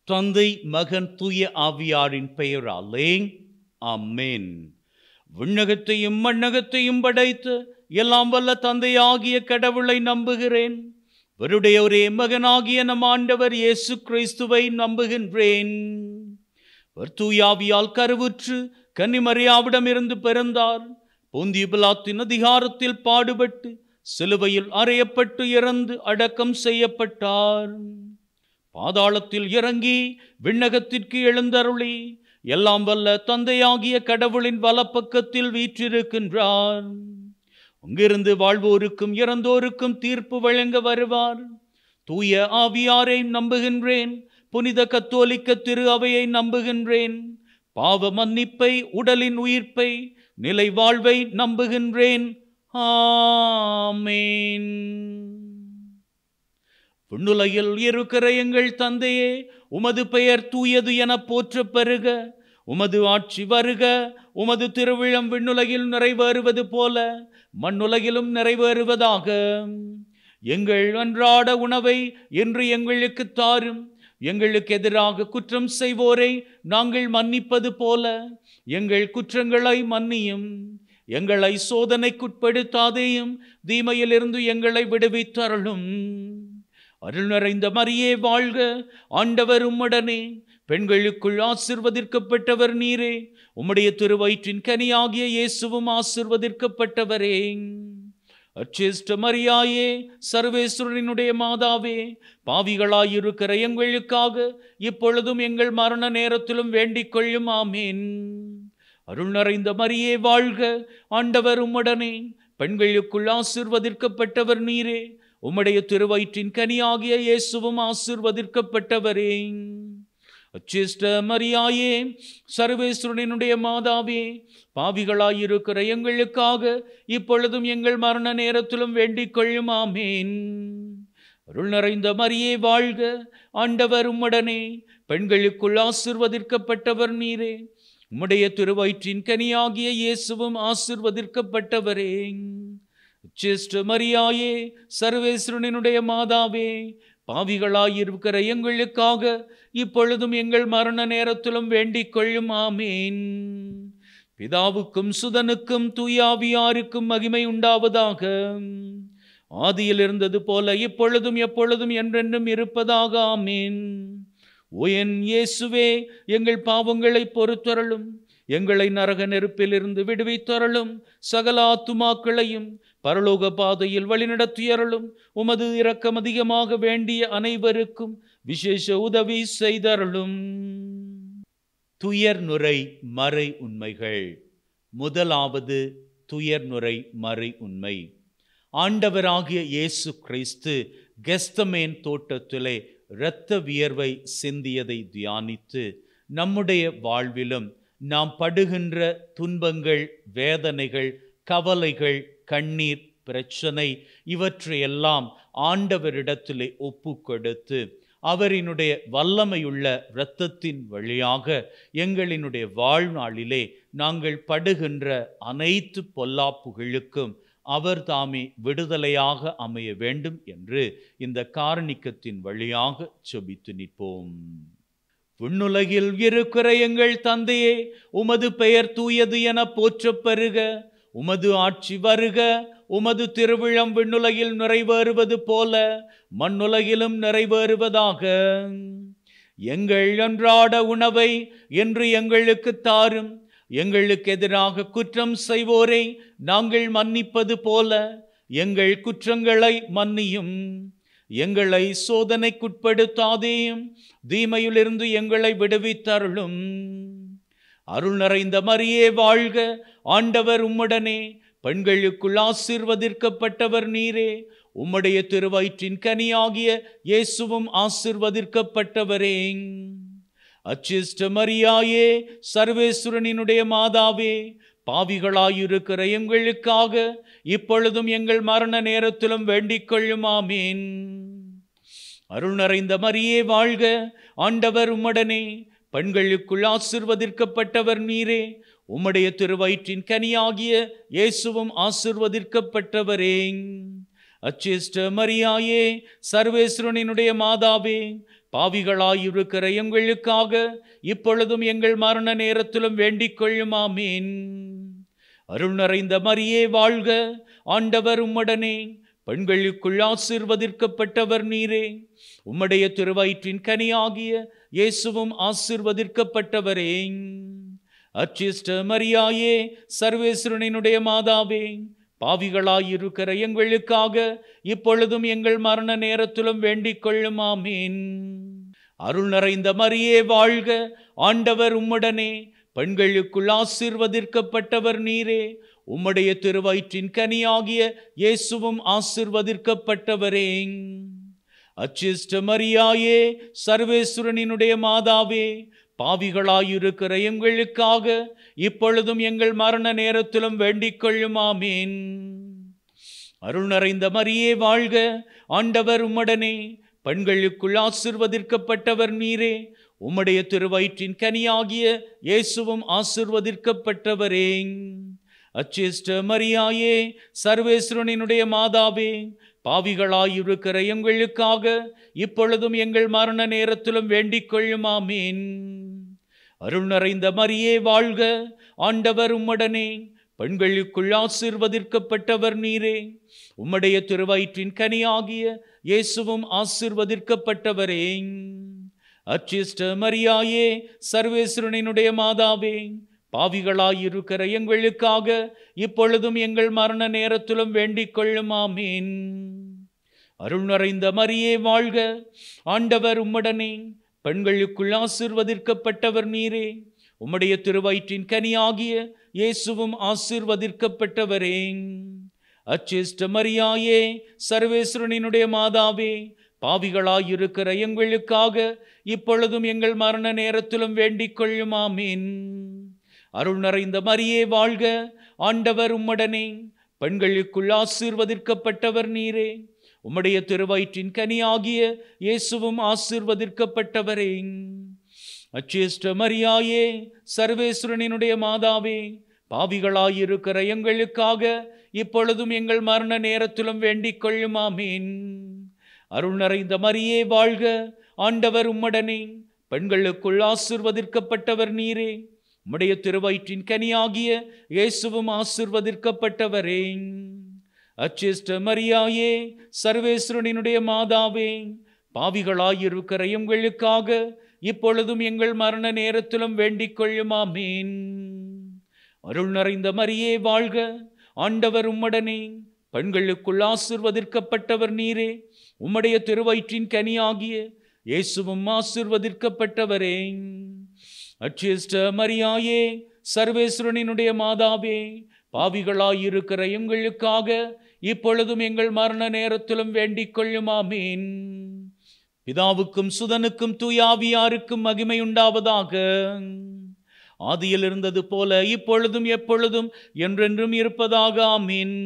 தந்தை, மகன், தூய ஆவியாரின் பெயராலே ஆமென். விண்ணகத்தையும் மண்ணகத்தையும் படைத்து எல்லாம் வல்ல தந்தையாகிய கடவுளை நம்புகிறேன். அவருடைய ஒரே மகனாகிய நம் ஆண்டவர் இயேசு கிறிஸ்துவை நம்புகின்றேன். அவர் தூயாவியால் கருவுற்று கன்னிமரியாவிடம் இருந்து பிறந்தார். பொந்திய பிலாத்தின் அதிகாரத்தில் பாடுபட்டு சிலுவையில் அறையப்பட்டு இறந்து அடக்கம் செய்யப்பட்டார். பாதாளத்தில் இறங்கி விண்ணகத்திற்கு எழுந்தருளி எல்லாம் வல்ல தந்தையாகிய கடவுளின் வலப்பக்கத்தில் வீற்றிருக்கின்றார். அங்கிருந்து வாழ்வோருக்கும் இறந்தோருக்கும் தீர்ப்பு வழங்க வருவார். தூய ஆவியாரை நம்புகின்றேன். புனித கத்தோலிக்க திரு அவையை நம்புகின்றேன். பாவ மன்னிப்பை, உடலின் உயிர்ப்பை, நிலை வாழ்வை நம்புகின்றேன். ஆமென். விண்ணுலகில் இருக்கிற எங்கள் தந்தையே, உமது பெயர் தூயது என போற்றப் பெறுக. உமது ஆட்சி வருக. உமது திருவிழம் விண்ணுலகில் நிறைவேறுவது போல மண்ணுலகிலும் நிறைவேறுவதாக. எங்கள் அன்றாட உணவை இன்று எங்களுக்கு தாரும். எங்களுக்கு எதிராக குற்றம் செய்வோரை நாங்கள் மன்னிப்பது போல எங்கள் குற்றங்களை மன்னியும். எங்களை சோதனைக்குட்படுத்தாதேயும், தீமையிலிருந்து எங்களை விடுவித்தருளும். அருள் நிறைந்த மரியே வாழ்க. ஆண்டவர் உம்முடனே. பெண்களுக்குள் ஆசீர்வதிக்கப்பட்டவர் நீரே. உம்முடைய திருவயிற்றின் கனியாகிய இயேசுவும் ஆசீர்வதிக்கப்பட்டவரே. அச்சேஷ்ட மரியாயே, சர்வேஸ்வரனுடைய மாதாவே, பாவிகளாயிருக்கிற எங்களுக்காக இப்பொழுதும் எங்கள் மரண நேரத்திலும் வேண்டிக் கொள்ளும். ஆமேன். அருள் நிறைந்த மரியே வாழ்க. ஆண்டவர் உம்முடனே. பெண்களுக்குள் ஆசீர்வதிக்கப்பட்டவர் நீரே. உம்முடைய திருவயிற்றின் கனியாகிய இயேசுவும் ஆசீர்வதிக்கப்பட்டவரே. அச்சேஷ்ட மரியாயே, சர்வேஸ்வரனுடைய மாதாவே, பாவிகளாயிருக்கிற எங்களுக்காக இப்பொழுதும் எங்கள் மரண நேரத்திலும் வேண்டிக் கொள்ளும். ஆமேன். அருள் நிறைந்த மரியே வாழ்க. ஆண்டவர் உம்முடனே. பெண்களுக்குள் ஆசீர்வதிக்கப்பட்டவர் நீரே. உம்முடைய திருவயிற்றின் கனியாகிய இயேசுவும் ஆசீர்வதிக்கப்பட்டவரே. அச்சேஷ்ட மரியாயே, சர்வேஸ்வரனுடைய மாதாவே, பாவிகளாயிருக்கிற எங்களுக்காக இப்பொழுதும் எங்கள் மரண நேரத்திலும் வேண்டிக் கொள்ளும். ஆமேன். பிதாவுக்கும் சுதனுக்கும் தூயாவியாருக்கும் மகிமை உண்டாவதாக. ஆதியில் இருந்தது போல இப்பொழுதும் எப்பொழுதும் என்றென்றும் இருப்பதாக. ஆமேன். ஓ என் இயேசுவே, எங்கள் பாவங்களை பொறுத்தருளும். எங்களை நரக நெருப்பிலிருந்து விடுவித்தருளும். சகல ஆத்துமாக்களையும் பரலோக பாதையில் வழிநடத்தியருளும். உமது இரக்கம் அதிகமாக வேண்டிய அனைவருக்கும் விசேஷ உதவி செய்தருளும். துயர்நுரை மறை உண்மைகள். முதலாவது துயர்நுரை மறை உண்மை. ஆண்டவராகிய இயேசு கிறிஸ்து கெத்செமனே தோட்டத்திலே இரத்த வியர்வை சிந்தியதை தியானித்து நம்முடைய வாழ்விலும் நாம் படுகின்ற துன்பங்கள், வேதனைகள், கவலைகள், கண்ணீர், பிரச்சனை இவற்றையெல்லாம் ஆண்டவரிடத்திலே ஒப்பு கொடுத்து அவரினுடைய வல்லமையுள்ள இரத்தத்தின் வழியாக எங்களினுடைய வாழ்நாளிலே நாங்கள் படுகின்ற அனைத்து பொல்லாப்புகளுக்கும் அவர் தாமே விடுதலையாக அமைய வேண்டும் என்று இந்த காரணிக்கத்தின் வழியாக செபித்து நிற்போம். விண்ணுலகில் இருக்கிற எங்கள் தந்தையே, உமது பெயர் தூயது என போற்றப் பெறுக. உமது ஆட்சி வருக. உமது திருவிழம் விண்ணுலகில் நிறைவேறுவது போல மண்ணுலகிலும் நிறைவேறுவதாக. எங்கள் அன்றாட உணவை இன்று எங்களுக்கு தாரும். எங்களுக்கு எதிராக குற்றம் செய்வோரை நாங்கள் மன்னிப்பது போல எங்கள் குற்றங்களை மன்னியும். எங்களை சோதனைக்குட்படுத்தாதேயும், தீமையிலிருந்து எங்களை விடுவித்தருளும். அருள் நிறைந்த மரியே வாழ்க. ஆண்டவர் உம்முடனே. பெண்களுக்குள் ஆசீர்வதிக்கப்பட்டவர் நீரே. உம்முடைய திருவயிற்றின் கனியாகிய இயேசுவும் ஆசீர்வதிக்கப்பட்டவரே. அச்சேஷ்ட மரியாயே, சர்வேஸ்வரனுடைய மாதாவே, பாவிகளாயிருக்கிற எங்களுக்காக இப்பொழுதும் எங்கள் மரண நேரத்திலும் வேண்டிக் கொள்ளும். ஆமேன். அருள் நிறைந்த மரியே வாழ்க. ஆண்டவர் உம்முடனே. பெண்களுக்குள் ஆசீர்வதிக்கப்பட்டவர் நீரே. உம்முடைய திருவயிற்றின் கனியாகிய இயேசுவும் ஆசீர்வதிக்கப்பட்டவரே. அச்சேஷ்ட மரியாயே, சர்வேஸ்வரனுடைய மாதாவே, பாவிகளாயிருக்கிற எங்களுக்காக இப்பொழுதும் எங்கள் மரண நேரத்திலும் வேண்டிக் கொள்ளும். ஆமீன். அருள் நிறைந்த மரியே வாழ்க, ஆண்டவர் உம்முடனே, பெண்களுக்குள் ஆசீர்வதிக்கப்பட்டவர் நீரே. உம்முடைய திருவயிற்றின் கனியாகிய இயேசுவும் ஆசீர்வதிக்கப்பட்டவரே. அச்சிஷ்ட மரியாயே, சர்வேஸ்வரனுடைய மாதாவே, பாவிகளாயிருக்கிற எங்களுக்காக இப்பொழுதும் எங்கள் மரண நேரத்திலும் வேண்டிக் கொள்ளும். ஆமீன். அருள் நிறைந்த மரியே வாழ்க, ஆண்டவர் உம்முடனே, பெண்களுக்குள் ஆசீர்வதிக்கப்பட்டவர் நீரே. உம்முடைய திருவயிற்றின் கனியாகிய இயேசுவும் ஆசீர்வதிக்கப்பட்டவரே. அச்சிஷ்ட மரியாயே, சர்வேஸ்வரனுடைய மாதாவே, பாவிகளாயிருக்கிற எங்களுக்காக இப்பொழுதும் எங்கள் மரண நேரத்திலும் வேண்டிக் கொள்ளும். ஆமீன். அருள் நிறைந்த மரியே வாழ்க, ஆண்டவர் உம்முடனே, பெண்களுக்குள் ஆசீர்வதிக்கப்பட்டவர் நீரே. உம்முடைய திருவயிற்றின் கனியாகிய இயேசுவும் ஆசீர்வதிக்கப்பட்டவரே. அச்சிஷ்ட மரியாயே, சர்வேஸ்வரனுடைய மாதாவே, பாவிகளாயிருக்கிற எங்களுக்காக இப்பொழுதும் எங்கள் மரண நேரத்திலும் வேண்டிக் கொள்ளும். ஆமீன். அருள் நிறைந்த மரியே வாழ்க, ஆண்டவர் உம்முடனே, பெண்களுக்குள் ஆசீர்வதிக்கப்பட்டவர் நீரே. உம்முடைய திருவயிற்றின் கனியாகிய இயேசுவும் ஆசீர்வதிக்கப்பட்டவரே. அச்சிஷ்ட மரியாயே, சர்வேஸ்வரனுடைய மாதாவே, பாவிகளாயிருக்கிற எங்களுக்காக இப்பொழுதும் எங்கள் மரண நேரத்திலும் வேண்டிக் கொள்ளும். ஆமீன். அருள் நிறைந்த மரியே வாழ்க, ஆண்டவர் உம்முடனே, பெண்களுக்குள் ஆசீர்வதிக்கப்பட்டவர் நீரே. உம்முடைய திருவயிற்றின் கனியாகிய இயேசுவும் ஆசீர்வதிக்கப்பட்டவரே. அச்சிஷ்ட மரியாயே, சர்வேஸ்வரனுடைய மாதாவே, பாவிகளாயிருக்கிற எங்களுக்காக இப்பொழுதும் எங்கள் மரண நேரத்திலும் வேண்டிக் கொள்ளும். ஆமீன். அருள் நிறைந்த மரியே வாழ்க, ஆண்டவர் உம்முடனே, பெண்களுக்குள் ஆசீர்வதிக்கப்பட்டவர் நீரே. உம்முடைய திருவயிற்றின் கனியாகிய இயேசுவும் ஆசீர்வதிக்கப்பட்டவரே. அச்சிஷ்ட மரியாயே, சர்வேஸ்வரனுடைய மாதாவே, பாவிகளாயிருக்கிற எங்களுக்காக இப்பொழுதும் எங்கள் மரண நேரத்திலும் வேண்டிக் கொள்ளும். ஆமீன். அருள் நிறைந்த மரியே வாழ்க, ஆண்டவர் உம்முடனே, பெண்களுக்குள் ஆசீர்வதிக்கப்பட்டவர் நீரே. உம்முடைய திருவயிற்றின் கனியாகிய இயேசுவும் ஆசீர்வதிக்கப்பட்டவரே. அச்சிஷ்ட மரியாயே, சர்வேஸ்வரனுடைய மாதாவே, பாவிகளாயிருக்கிற எங்களுக்காக இப்பொழுதும் எங்கள் மரண நேரத்திலும் வேண்டிக் கொள்ளும். ஆமீன். அருள் நிறைந்த மரியே வாழ்க, ஆண்டவர் உம்முடனே, பெண்களுக்குள் ஆசீர்வதிக்கப்பட்டவர் நீரே. உம்முடைய திருவயிற்றின் கனியாகிய இயேசுவும் ஆசீர்வதிக்கப்பட்டவரே. அச்சிஷ்ட மரியாயே, சர்வேஸ்வரனுடைய மாதாவே, பாவிகளாயிருக்கிற எங்களுக்காக இப்பொழுதும் எங்கள் மரண நேரத்திலும் வேண்டிக் கொள்ளும். ஆமீன். பிதாவுக்கும் சுதனுக்கும் தூயாவியாருக்கும் மகிமை உண்டாவதாக. ஆதியில் இருந்தது போல இப்பொழுதும் எப்பொழுதும் என்றென்றும் இருப்பதாக. ஆமீன்.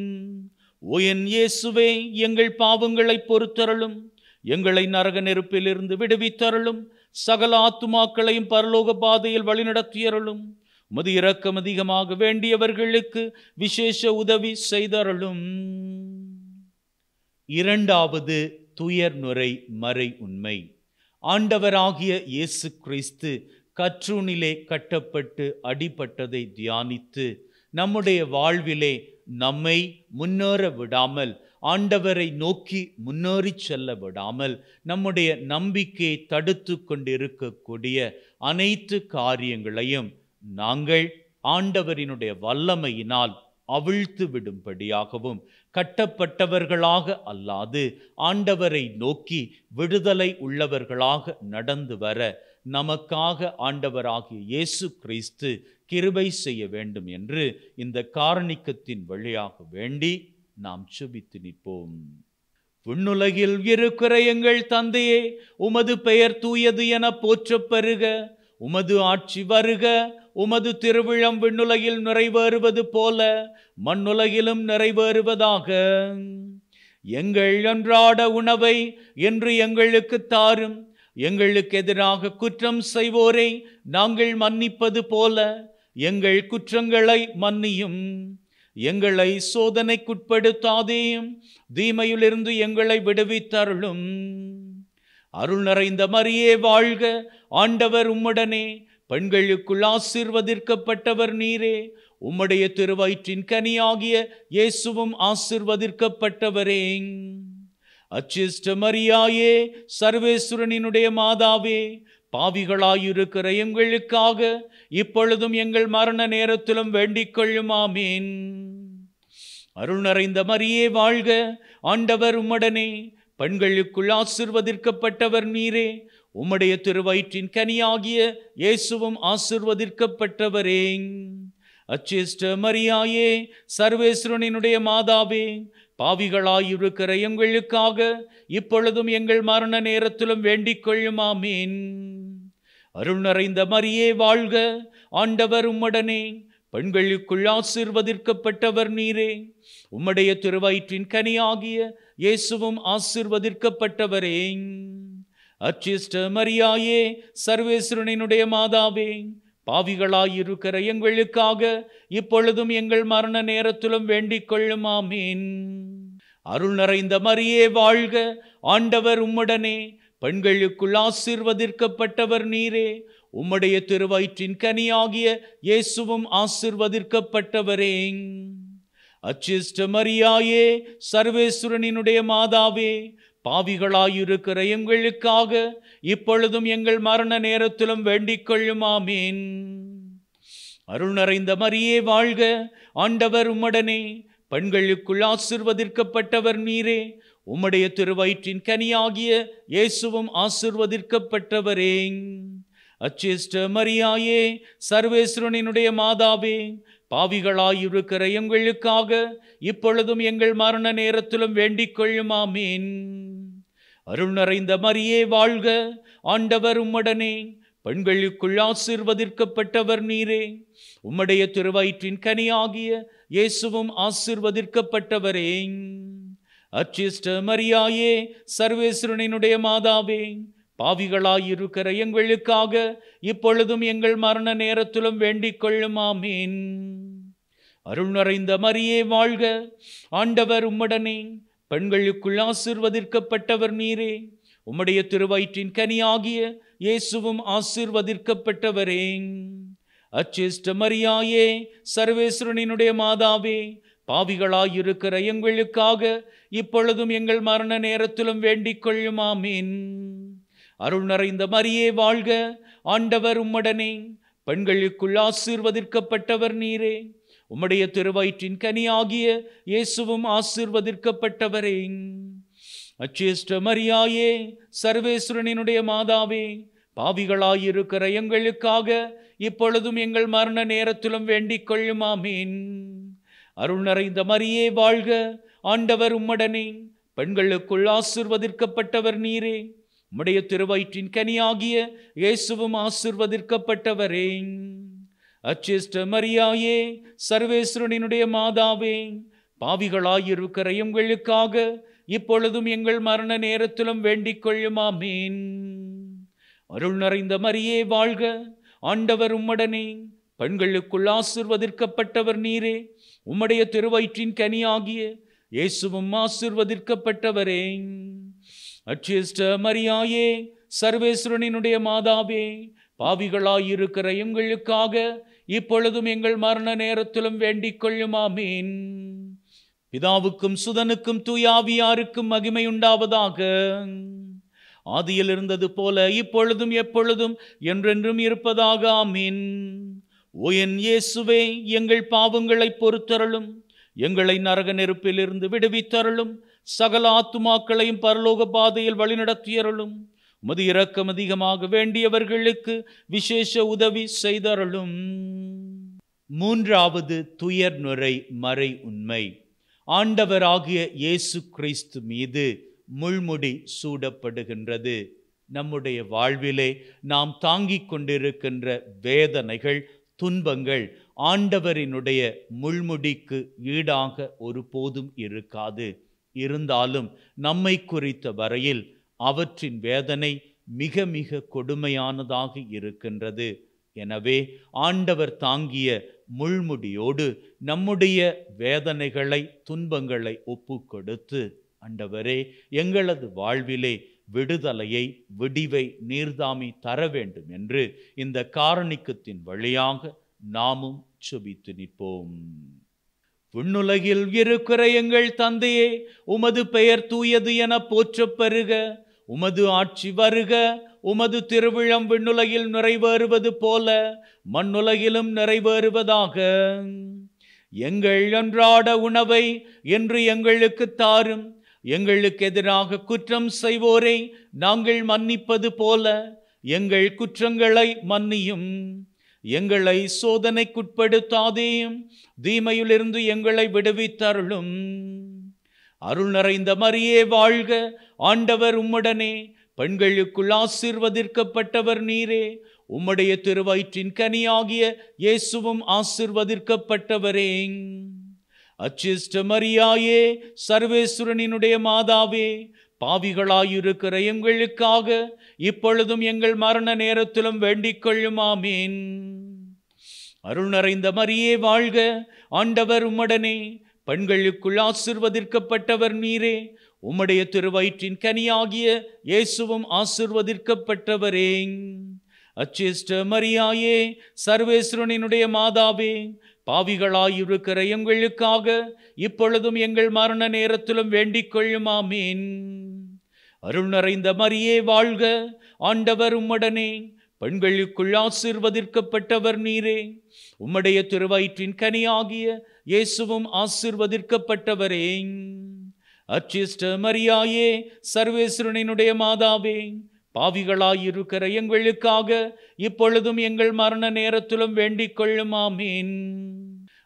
ஓ என் இயேசுவே, எங்கள் பாவங்களை பொறுத்தருளும், எங்களை நரக நெருப்பிலிருந்து விடுவித்தருளும், சகல ஆத்துமாக்களையும் பரலோக பாதையில் வழிநடத்தியருளும். உமது இரக்கம் அதிகமாக வேண்டியவர்களுக்கு விசேஷ உதவி செய்தருளும். இரண்டாவது துயர்நுரை மறை உண்மை. ஆண்டவராகிய இயேசு கிறிஸ்து கற்றூணிலே கட்டப்பட்டு அடிபட்டதை தியானித்து நம்முடைய வாழ்விலே நம்மை முன்னேற விடாமல், ஆண்டவரை நோக்கி முன்னேறி செல்ல விடாமல், நம்முடைய நம்பிக்கையை தடுத்து கொண்டிருக்கக்கூடிய அனைத்து காரியங்களையும் நாங்கள் ஆண்டவரினுடைய வல்லமையினால் அவிழ்த்து விடும்படியாகவும், கட்டப்பட்டவர்களாக அல்லாது ஆண்டவரை நோக்கி விடுதலை உள்ளவர்களாக நடந்து வர நமக்காக ஆண்டவராகிய இயேசு கிறிஸ்து கிருபை செய்ய வேண்டும் என்று இந்த காரணிக்கத்தின் வழியாக வேண்டி நாம் செபித்து நிற்போம். விண்ணுலகில் இருக்கிற எங்கள் தந்தையே, உமது பெயர் தூயது என போற்றப் பெறுக. உமது ஆட்சி வருக. உமது திருவிழம் விண்ணுலகில் நிறைவேறுவது போல மண்ணுலகிலும் நிறைவேறுவதாக. எங்கள் அன்றாட உணவை என்று எங்களுக்கு தாரும். எங்களுக்கு எதிராக குற்றம் செய்வோரை நாங்கள் மன்னிப்பது போல எங்கள் குற்றங்களை மன்னியும். எங்களை சோதனைக்குட்படுத்தாதேயும், தீமையிலிருந்து எங்களை விடுவித்தருளும். அருள் நிறைந்த மரியே வாழ்க, ஆண்டவர் உம்முடனே, பெண்களுக்குள் ஆசீர்வதிக்கப்பட்டவர் நீரே. உம்முடைய திருவயிற்றின் கனியாகிய இயேசுவும் ஆசீர்வதிக்கப்பட்டவரே. அச்சிஷ்ட மரியாயே, சர்வேஸ்வரனினுடைய மாதாவே, பாவிகளாயிருக்கிற எங்களுக்காக இப்பொழுதும் எங்கள் மரண நேரத்திலும் வேண்டிக் கொள்ளும். ஆமீன். அருள் நிறைந்த மரியே வாழ்க, ஆண்டவர் உம்முடனே, பெண்களுக்குள் ஆசீர்வதிக்கப்பட்டவர் நீரே. உம்முடைய திருவயிற்றின் கனியாகிய இயேசுவும் ஆசீர்வதிக்கப்பட்டவரே. அச்சிஷ்ட மரியாயே, சர்வேஸ்வரனினுடைய மாதாவே, பாவிகளாயிருக்கிற எங்களுக்காக இப்பொழுதும் எங்கள் மரண நேரத்திலும் வேண்டிக் கொள்ளும். ஆமீன். அருள் நிறைந்த மரியே வாழ்க, ஆண்டவர் உம்முடனே, பெண்களுக்குள் ஆசீர்வதிக்கப்பட்டவர் நீரே. உம்முடைய திருவயிற்றின் கனியாகிய இயேசுவும் ஆசீர்வதிக்கப்பட்டவரே. அச்சிஷ்ட மரியாயே, சர்வேஸ்வரனினுடைய மாதாவே, பாவிகளாயிருக்கிற எங்களுக்காக இப்பொழுதும் எங்கள் மரண நேரத்திலும் வேண்டிக் கொள்ளும். ஆமீன். அருள் நிறைந்த மரியே வாழ்க, ஆண்டவர் உம்முடனே, பெண்களுக்குள் ஆசீர்வதிக்கப்பட்டவர் நீரே. உம்முடைய திருவயிற்றின் கனியாகிய இயேசுவும் ஆசீர்வதிக்கப்பட்டவரே. அச்சிஷ்ட மரியாயே, சர்வேஸ்வரனினுடைய மாதாவே, பாவிகளாயிருக்கிற எங்களுக்காக இப்பொழுதும் எங்கள் மரண நேரத்திலும் வேண்டிக் கொள்ளும். ஆமீன். அருள் நிறைந்த மரியே வாழ்க, ஆண்டவர் உம்முடனே, பெண்களுக்குள் ஆசீர்வதிக்கப்பட்டவர் நீரே. உம்முடைய திருவயிற்றின் கனியாகிய இயேசுவும் ஆசீர்வதிக்கப்பட்டவரே. அச்சிஷ்ட மரியாயே, சர்வேஸ்வரனினுடைய மாதாவே, பாவிகளாயிருக்கிற எங்களுக்காக இப்பொழுதும் எங்கள் மரண நேரத்திலும் வேண்டிக் கொள்ளும். ஆமீன். அருள் நிறைந்த மரியே வாழ்க, ஆண்டவர் உம்முடனே, பெண்களுக்குள் ஆசீர்வதிக்கப்பட்டவர் நீரே. உம்முடைய திருவயிற்றின் கனியாகிய இயேசுவும் ஆசீர்வதிக்கப்பட்டவரே. அச்சிஷ்ட மரியாயே, சர்வேஸ்வரனினுடைய மாதாவே, பாவிகளாயிருக்கிற எங்களுக்காக இப்பொழுதும் எங்கள் மரண நேரத்திலும் வேண்டிக் கொள்ளும். ஆமீன். அருள் நிறைந்த மரியே வாழ்க, ஆண்டவர் உம்முடனே, பெண்களுக்குள் ஆசீர்வதிக்கப்பட்டவர் நீரே. உம்முடைய திருவயிற்றின் கனியாகிய இயேசுவும் ஆசீர்வதிக்கப்பட்டவரே. அச்சிஷ்ட மரியாயே, சர்வேஸ்வரனினுடைய மாதாவே, பாவிகளாயிருக்கிற எங்களுக்காக இப்பொழுதும் எங்கள் மரண நேரத்திலும் வேண்டிக் கொள்ளும். ஆமீன். அருள் நிறைந்த மரியே வாழ்க, ஆண்டவர் உம்முடனே, பெண்களுக்குள் ஆசீர்வதிக்கப்பட்டவர் நீரே. உம்முடைய திருவயிற்றின் கனியாகிய இயேசுவும் ஆசீர்வதிக்கப்பட்டவரே. அச்சிஷ்ட மரியாயே, சர்வேஸ்வரனினுடைய மாதாவே, பாவிகளாயிருக்கிற எங்களுக்காக இப்பொழுதும் எங்கள் மரண நேரத்திலும் வேண்டிக் கொள்ளும். ஆமீன். அருள் நிறைந்த மரியே வாழ்க, ஆண்டவர் உம்முடனே, பெண்களுக்குள் ஆசீர்வதிக்கப்பட்டவர் நீரே. உம்முடைய திருவயிற்றின் கனியாகிய இயேசுவும் ஆசீர்வதிக்கப்பட்டவரே. அச்சிஷ்ட மரியாயே, சர்வேஸ்வரனினுடைய மாதாவே, பாவிகளாயிருக்கிற எங்களுக்காக இப்பொழுதும் எங்கள் மரண நேரத்திலும் வேண்டிக் கொள்ளும். ஆமீன். அருள் நிறைந்த மரியே வாழ்க, ஆண்டவர் உம்முடனே, பெண்களுக்குள் ஆசீர்வதிக்கப்பட்டவர் நீரே. உம்முடைய திருவயிற்றின் கனியாகிய இயேசுவும் ஆசீர்வதிக்கப்பட்டவரே. அச்சிஷ்ட மரியாயே, சர்வேஸ்வரனினுடைய மாதாவே, பாவிகளாயிருக்கிற எங்களுக்காக இப்பொழுதும் எங்கள் மரண நேரத்திலும் வேண்டிக் கொள்ளும். ஆமீன். பிதாவுக்கும் சுதனுக்கும் தூயாவியாருக்கும் மகிமை உண்டாவதாக. ஆதியில் இருந்தது போல இப்பொழுதும் எப்பொழுதும் என்றென்றும் இருப்பதாக. ஆமீன். ஓ என் இயேசுவே, எங்கள் பாவங்களை பொறுத்தருளும், எங்களை நரக நெருப்பிலிருந்து விடுவித்தருளும், சகல ஆத்துமாக்களையும் பரலோக பாதையில் வழிநடத்தியருளும். உமது இரக்கம் அதிகமாக வேண்டியவர்களுக்கு விசேஷ உதவி செய்தருளும். மூன்றாவது துயர் நுரை மறை உண்மை. ஆண்டவராகிய இயேசு கிறிஸ்து மீது முள்முடி சூடப்படுகின்றது. நம்முடைய வாழ்விலே நாம் தாங்கிக் கொண்டிருக்கின்ற வேதனைகள், துன்பங்கள் ஆண்டவரினுடைய முள்முடிக்கு ஈடாக ஒருபோதும் இருக்காது. இருந்தாலும் நம்மை குறித்த வரையில் அவற்றின் வேதனை மிக மிக கொடுமையானதாக இருக்கின்றது. எனவே ஆண்டவர் தாங்கிய முள்முடியோடு நம்முடைய வேதனைகளை, துன்பங்களை ஒப்பு கொடுத்து, ஆண்டவரே, எங்களது வாழ்விலே விடுதலையை, விடிவை நீர்தாமி தர வேண்டும் என்று இந்த காரணிக்கத்தின் வழியாக நாமும் செபித்து நிற்போம். விண்ணுலகில் இருக்கிற எங்கள் தந்தையே, உமது பெயர் தூயது என போற்றப் பெறுக. உமது ஆட்சி வருக. உமது திருவிழம் விண்ணுலகில் நிறைவேறுவது போல மண்ணுலகிலும் நிறைவேறுவதாக. எங்கள் அன்றாட உணவை இன்று எங்களுக்கு தாரும். எங்களுக்கு எதிராக குற்றம் செய்வோரை நாங்கள் மன்னிப்பது போல எங்கள் குற்றங்களை மன்னியும். எங்களை சோதனைக்குட்படுத்தாதேயும், தீமையிலிருந்து எங்களை விடுவித்தருளும். அருள் நிறைந்த மரியே வாழ்க. ஆண்டவர் உம்முடனே. பெண்களுக்குள் ஆசீர்வதிக்கப்பட்டவர் நீரே. உம்முடைய திருவயிற்றின் கனியாகிய இயேசுவும் ஆசீர்வதிக்கப்பட்டவரே. அச்சிஷ்ட மரியாயே, சர்வேஸ்வரனினுடைய மாதாவே, பாவிகளாயிருக்கிற எங்களுக்காக இப்பொழுதும் எங்கள் மரண நேரத்திலும் வேண்டிக் கொள்ளும். ஆமீன். அருள் நிறைந்த மரியே வாழ்க. ஆண்டவர் உம்முடனே. பெண்களுக்குள் ஆசீர்வதிக்கப்பட்டவர் நீரே. உம்முடைய திருவயிற்றின் கனியாகிய இயேசுவும் ஆசீர்வதிக்கப்பட்டவரே. அச்சிஷ்ட மரியாயே, சர்வேஸ்வரனினுடைய மாதாவே, பாவிகளாயிருக்கிற எங்களுக்காக இப்பொழுதும் எங்கள் மரண நேரத்திலும் வேண்டிக் கொள்ளும். ஆமீன். அருள் நிறைந்த மரியே வாழ்க. ஆண்டவர் உம்முடனே. பெண்களுக்குள் ஆசீர்வதிக்கப்பட்டவர் நீரே. உம்முடைய திருவயிற்றின் கனியாகிய இயேசுவும் ஆசீர்வதிக்கப்பட்டவரே. அச்சிஷ்ட மரியாயே, சர்வேஸ்வரனினுடைய மாதாவே, பாவிகளாயிருக்கிற எங்களுக்காக இப்பொழுதும் எங்கள் மரண நேரத்திலும் வேண்டிக் கொள்ளும். ஆமீன்.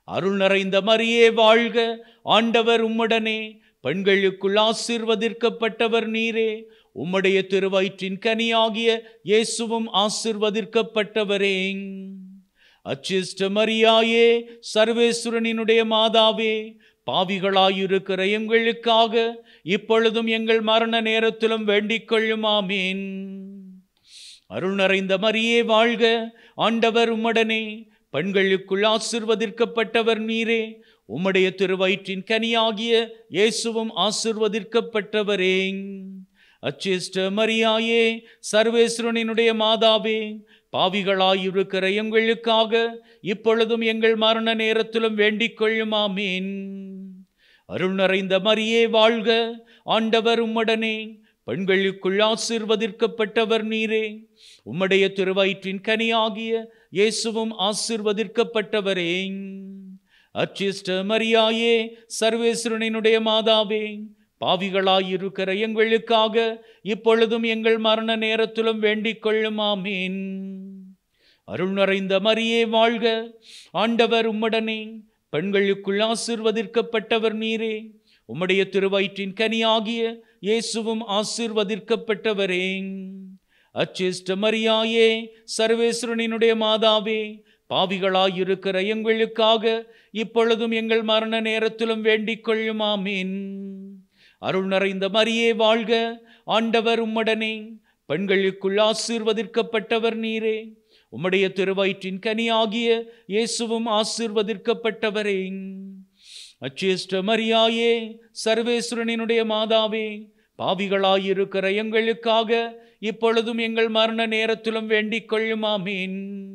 அருள் நிறைந்த மரியே வாழ்க. ஆண்டவர் உம்முடனே. பெண்களுக்குள் ஆசீர்வதிக்கப்பட்டவர் நீரே. உம்முடைய திருவயிற்றின் கனியாகிய இயேசுவும் ஆசீர்வதிக்கப்பட்டவரே. அச்சிஷ்ட மரியாயே, சர்வேஸ்வரனினுடைய மாதாவே, பாவிகளாயிருக்கிற எங்களுக்காக இப்பொழுதும் எங்கள் மரண நேரத்திலும் வேண்டிக் கொள்ளும். ஆமீன். அருள் நிறைந்த மரியே வாழ்க. ஆண்டவர் உம்முடனே. பெண்களுக்குள் ஆசீர்வதிக்கப்பட்டவர் நீரே. உம்முடைய திருவயிற்றின் கனியாகிய இயேசுவும் ஆசீர்வதிக்கப்பட்டவரே. அச்சிஷ்ட மரியாயே, சர்வேஸ்வரனினுடைய மாதாவே, பாவிகளாயிருக்கிற எங்களுக்காக இப்பொழுதும் எங்கள் மரண நேரத்திலும் வேண்டிக் கொள்ளும். ஆமீன். அருள் நிறைந்த மரியே வாழ்க. ஆண்டவர் உம்முடனே. பெண்களுக்குள் ஆசீர்வதிக்கப்பட்டவர் நீரே. உம்முடைய திருவயிற்றின் கனியாகிய இயேசுவும் ஆசீர்வதிக்கப்பட்டவரே. அச்சிஷ்ட மரியாயே, சர்வேஸ்வரனினுடைய மாதாவே, பாவிகளாயிருக்கிற எங்களுக்காக இப்பொழுதும் எங்கள் மரண நேரத்திலும் வேண்டிக் கொள்ளும். ஆமீன். அருள் நிறைந்த மரியே வாழ்க. ஆண்டவர் உம்முடனே. பெண்களுக்குள் ஆசீர்வதிக்கப்பட்டவர் நீரே. உம்முடைய திருவயிற்றின் கனியாகிய இயேசுவும் ஆசீர்வதிக்கப்பட்டவரே. அச்சிஷ்ட மரியாயே, சர்வேஸ்வரனினுடைய மாதாவே, பாவிகளாயிருக்கிற எங்களுக்காக இப்பொழுதும் எங்கள் மரண நேரத்திலும் வேண்டிக் கொள்ளும். ஆமீன். அருள் நிறைந்த மரியே வாழ்க. ஆண்டவர் உம்முடனே. பெண்களுக்குள் ஆசீர்வதிக்கப்பட்டவர் நீரே. உம்முடைய திருவயிற்றின் கனியாகிய இயேசுவும் ஆசீர்வதிக்கப்பட்டவரே. அச்சிஷ்ட மரியாயே, சர்வேஸ்வரனினுடைய மாதாவே, பாவிகளாயிருக்கிற எங்களுக்காக இப்பொழுதும் எங்கள் மரண நேரத்திலும் வேண்டிக் கொள்ளும். ஆமீன்.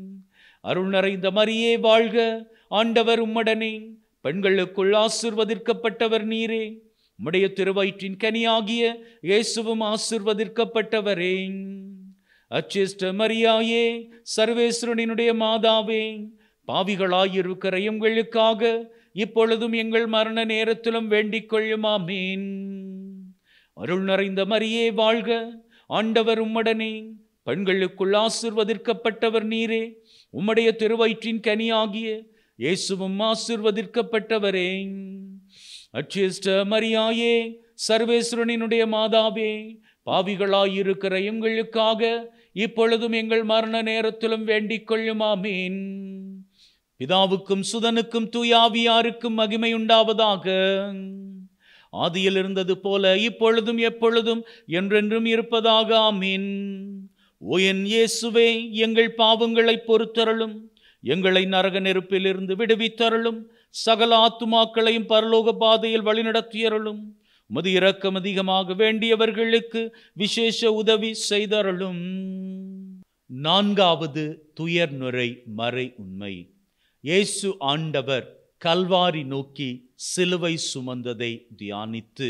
அருள் நிறைந்த மரியே வாழ்க. ஆண்டவர் உம்முடனே. பெண்களுக்குள் ஆசீர்வதிக்கப்பட்டவர் நீரே. உம்முடைய திருவயிற்றின் கனியாகிய இயேசுவும் ஆசீர்வதிக்கப்பட்டவரே. அச்சிஷ்ட மரியாயே, சர்வேஸ்வரனினுடைய மாதாவே, பாவிகளாயிருக்கிற எங்களுக்காக இப்பொழுதும் எங்கள் மரண நேரத்திலும் வேண்டிக் கொள்ளும். ஆமீன். அருள் நிறைந்த மரியே வாழ்க. ஆண்டவர் உம்முடனே. பெண்களுக்குள் ஆசீர்வதிக்கப்பட்டவர் நீரே. உம்முடைய திருவயிற்றின் கனியாகிய இயேசுவும் ஆசீர்வதிக்கப்பட்டவரே. அச்சிஷ்ட மரியாயே, சர்வேஸ்வரனினுடைய மாதாவே, பாவிகளாயிருக்கிற எங்களுக்காக இப்பொழுதும் எங்கள் மரண நேரத்திலும் வேண்டிக் கொள்ளும். ஆமீன். பிதாவுக்கும் சுதனுக்கும் தூயாவியாருக்கும் மகிமை உண்டாவதாக. ஆதியில் இருந்தது போல இப்பொழுதும் எப்பொழுதும் என்றென்றும் இருப்பதாக. ஆமீன். ஓ என் இயேசுவே, எங்கள் பாவங்களை பொறுத்தருளும். எங்களை நரக நெருப்பிலிருந்து விடுவித்தருளும். சகல ஆத்துமாக்களையும் பரலோக பாதையில் வழிநடத்தியருளும். உமது இரக்கம் அதிகமாக வேண்டியவர்களுக்கு விசேஷ உதவி செய்தருளும். நான்காவது துயர்நுரை மறை உண்மை. இயேசு ஆண்டவர் கல்வாரி நோக்கி சிலுவை சுமந்ததை தியானித்து